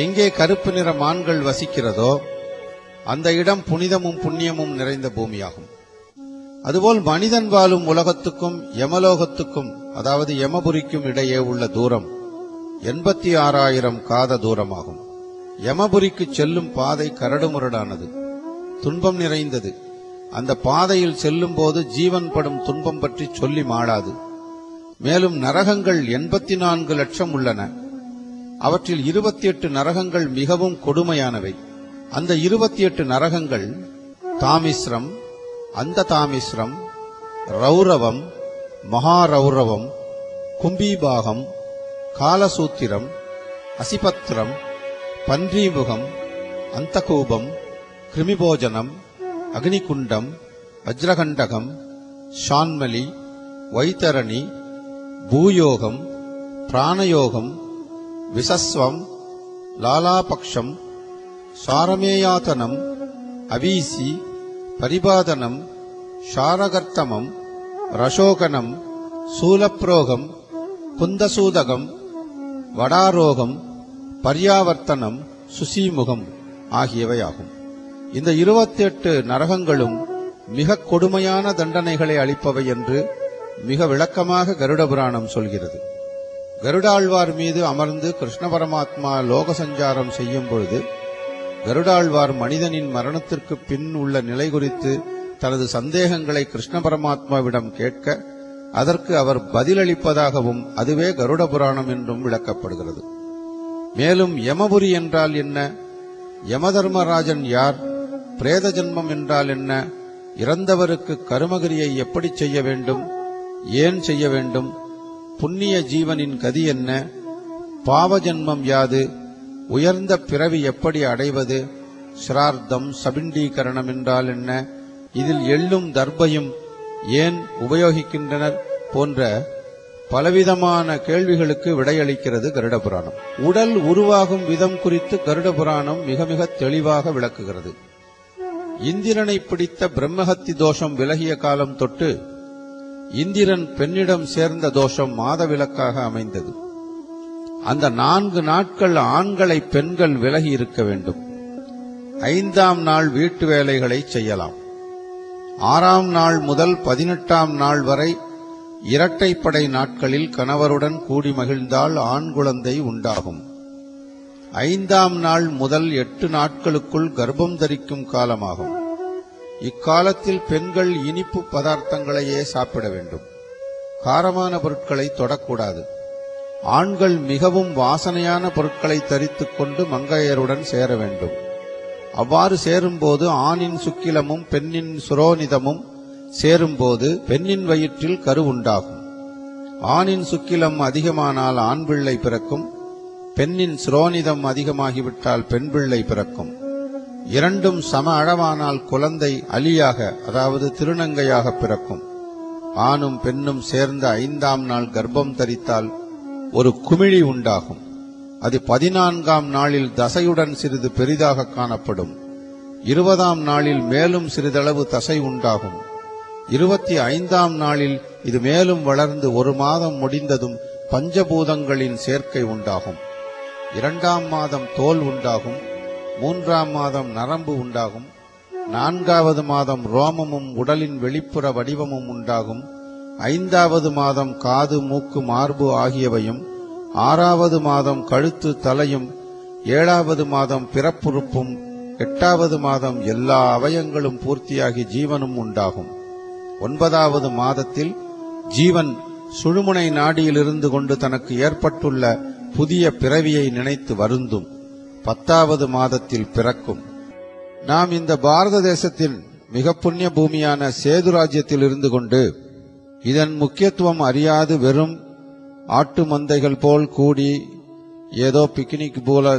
எங்கே கருப்பு நிற மான்கள் வசிக்கிறதோ அந்த இடம் புனிதமும் புண்ணியமும் நிறைந்த பூமியாகும். அதுபோல் மனிதன் வாழும் உலகத்துக்கும் யமலோகத்துக்கும், அதாவது யமபுரிக்கும் இடையே உள்ள தூரம் 86,000 காத தூரமாகும். யமபுரிக்கு செல்லும் பாதை கரடுமுரடானது, துன்பம் நிறைந்தது. அந்த பாதையில் செல்லும் போது ஜீவன் படும் துன்பம் பற்றி சொல்லி மாளாது. மேலும் நரகங்கள் 84 லட்சம் உள்ளன. அவற்றில் 28 நரகங்கள் மிகவும் கொடுமையானவை. அந்த 28 நரகங்கள் தாமிஸ்ரம், அந்த தாமிஸ்ரம், ரௌரவம், மகாரௌரவம், கும்பீபாகம், காலசூத்திரம், அசிபத்ரம், பன்றிமுகம், அந்தகூபம், கிருமிபோஜனம், அக்னிகுண்டம், வஜ்ரகண்டகம், ஷான்மலி, வைத்தரணி, பூயோகம், பிராணயோகம், விசஸ்வம், லாலாபக்ஷம், சாரமேயாதனம், அவீசி, பரிபாதனம், ஷாரகர்த்தமம், ரசோகனம், சூலப்ரோகம், குந்தசூதகம், வடாரோகம், பர்யாவர்த்தனம், சுசீமுகம் ஆகியவையாகும். இந்த 28 நரகங்களும் மிக கொடுமையான தண்டனைகளை அளிப்பவை என்று மிக விளக்கமாக கருட புராணம் சொல்கிறது. கருடாழ்வார் மீது அமர்ந்து கிருஷ்ண பரமாத்மா லோக சஞ்சாரம் செய்யும் பொழுது கருடாழ்வார் மனிதனின் மரணத்திற்கு பின் உள்ள நிலை குறித்து தனது சந்தேகங்களை கிருஷ்ண பரமாத்மாவிடம் கேட்க அதற்கு அவர் பதிலளிப்பதாகவும் அதுவே கருட புராணம் என்றும் விளக்கப்படுகிறது. மேலும் யமபுரி என்றால் என்ன, யமதர்மராஜன் யார், பிரேத ஜன்மம் என்றால் என்ன, இறந்தவருக்கு கருமகிரியை எப்படி செய்ய வேண்டும், ஏன் செய்ய வேண்டும், புண்ணிய ஜீவனின் கதி என்ன, பாவ ஜன்மம் யாது, உயர்ந்த பிறவி எப்படி அடைவது, சிரார்த்தம் சபிண்டீகரணம் என்றால் என்ன, இதில் எள்ளும் தர்பையும் ஏன் உபயோகிக்கின்றனர் போன்ற பலவிதமான கேள்விகளுக்கு விடையளிக்கிறது கருட புராணம். உடல் உருவாகும் விதம் குறித்து கருட புராணம் மிக மிக தெளிவாக விளக்குகிறது. இந்திரனை பிடித்த பிரம்மஹத்தி தோஷம் விலகிய காலம் தொட்டு இந்திரன் பெண்ணிடம் சேர்ந்த தோஷம் மாதவிலக்காக அமைந்தது. அந்த 4 நாட்கள் ஆண்களை பெண்கள் விலகி இருக்க வேண்டும். 5ஆம் நாள் வீட்டு வேலைகளை செய்யலாம். 6ஆம் நாள் முதல் 18ஆம் நாள் வரை இரட்டைப்படை நாட்களில் கணவருடன் கூடி மகிழ்ந்தால் ஆண் குழந்தை உண்டாகும். 5ஆம் நாள் முதல் 8 நாட்களுக்குள் கர்ப்பம் தரிக்கும் காலமாகும். இக்காலத்தில் பெண்கள் இனிப்பு பதார்த்தங்களையே சாப்பிட வேண்டும். காரமான பொருட்களை தொடக்கூடாது. ஆண்கள் மிகவும் வாசனையான பொருட்களை தரித்துக் கொண்டு மங்கையருடன் சேர வேண்டும். அவ்வாறு சேரும்போது ஆணின் சுக்கிலமும் பெண்ணின் சுரோனிதமும் சேரும்போது பெண்ணின் வயிற்றில் கரு உண்டாகும். ஆணின் சுக்கிலம் அதிகமானால் ஆண் பிள்ளை பிறக்கும். பெண்ணின் சுரோனிதம் அதிகமாகிவிட்டால் பெண் பிள்ளை பிறக்கும். இரண்டும் சம அளவானால் குழந்தை அலியாக, அதாவது திருநங்கையாக பிறக்கும். ஆணும் பெண்ணும் சேர்ந்த 5ஆம் நாள் கர்ப்பம் தரித்தால் ஒரு குமிழி உண்டாகும். அது 14ஆம் நாளில் தசையுடன் சிறிது பெரிதாக காணப்படும். 20ஆம் நாளில் மேலும் சிறிதளவு தசை உண்டாகும். 25ஆம் நாளில் இது மேலும் வளர்ந்து 1 மாதம் முடிந்ததும் பஞ்சபூதங்களின் சேர்க்கை உண்டாகும். 2ஆம் மாதம் தோல் உண்டாகும். 3ஆம் மாதம் நரம்பு உண்டாகும். 4வது மாதம் ரோமமும் உடலின் வெளிப்புற வடிவமும் உண்டாகும். 5வது மாதம் காது, மூக்கு, மார்பு ஆகியவையும், 6வது மாதம் கழுத்து, தலையும், 7வது மாதம் பிறப்புறுப்பும், 8வது மாதம் எல்லா அவயங்களும் பூர்த்தியாகி ஜீவனும் உண்டாகும். 9வது மாதத்தில் ஜீவன் சுழுமுனை நாடியில் இருந்து கொண்டு தனக்கு ஏற்பட்டுள்ள புதிய பிறவியை நினைத்து வருந்தும். 10வது மாதத்தில் பிறக்கும். நாம் இந்த பாரத தேசத்தின் மிக புண்ணிய பூமியான சேது ராஜ்யத்தில் இருந்து கொண்டு இதன் முக்கியத்துவம் அறியாது வெறும் ஆட்டு மந்தைகள் போல் கூடி ஏதோ பிக்னிக் போல